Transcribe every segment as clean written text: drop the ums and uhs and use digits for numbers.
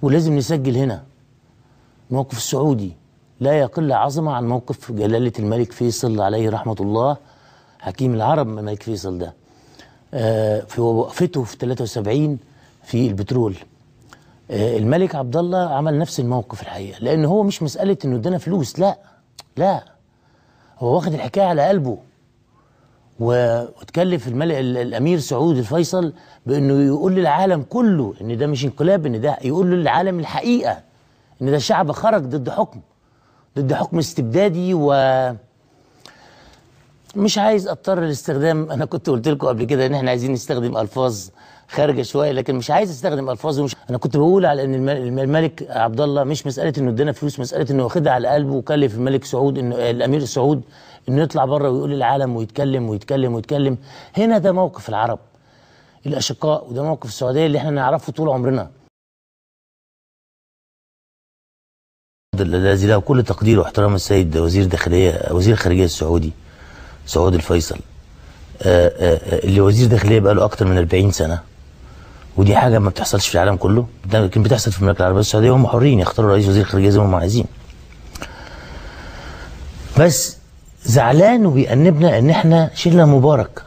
ولازم نسجل هنا موقف السعودي لا يقل عظمة عن موقف جلالة الملك فيصل عليه رحمة الله حكيم العرب الملك فيصل ده في وقفته في 73 في البترول. الملك عبد الله عمل نفس الموقف الحقيقة، لأن هو مش مسألة إنه ادانا فلوس، لا هو واخد الحكاية على قلبه، وتكلف الملك الأمير سعود الفيصل بأنه يقول للعالم كله إن ده مش انقلاب، إن ده يقول للعالم الحقيقة إن ده شعب خرج ضد حكم استبدادي. مش عايز اضطر لاستخدام، انا كنت قلت لكم قبل كده ان احنا عايزين نستخدم الفاظ خارجه شويه، لكن مش عايز استخدم الفاظ انا كنت بقول على ان الملك عبد الله مش مساله انه ادانا فلوس، مساله انه واخدها على قلبه، وكلف الملك سعود انه الامير سعود انه يطلع بره ويقول للعالم ويتكلم. هنا ده موقف العرب الاشقاء، وده موقف السعوديه اللي احنا نعرفه طول عمرنا. الذي له كل تقدير واحترام السيد وزير الخارجيه السعودي سعود الفيصل، اللي وزير داخليه بقى له اكتر من 40 سنه، ودي حاجه ما بتحصلش في العالم كله، لكن بتحصل في المملكه العربيه السعوديه، وهم حرين يختاروا رئيس وزير الخارجيه زي ما هم عايزين. بس زعلان وبيأنبنا ان احنا شلنا مبارك،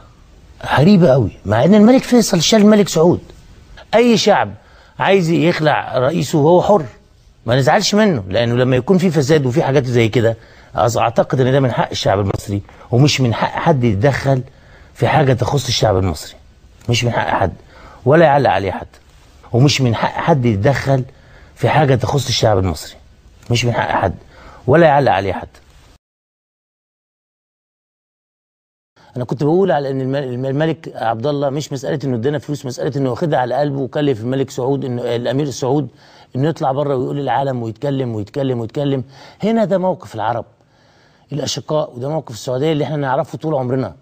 غريبه قوي، مع ان الملك فيصل شال الملك سعود. اي شعب عايز يخلع رئيسه وهو حر، ما نزعلش منه، لانه لما يكون في فساد وفي حاجات زي كده اعتقد ان ده من حق الشعب المصري، ومش من حق حد يتدخل في حاجه تخص الشعب المصري، مش من حق حد ولا يعلق عليه حد، ومش من حق حد يتدخل في حاجه تخص الشعب المصري، مش من حق حد ولا يعلق عليه حد. انا كنت بقول على ان الملك عبد الله مش مساله انه ادانا فلوس، مساله انه واخدها على قلبه، وكلف الملك سعود انه الامير سعود انه يطلع بره ويقول للعالم ويتكلم. هنا ده موقف العرب الاشقاء، وده موقف السعوديه اللي احنا نعرفه طول عمرنا.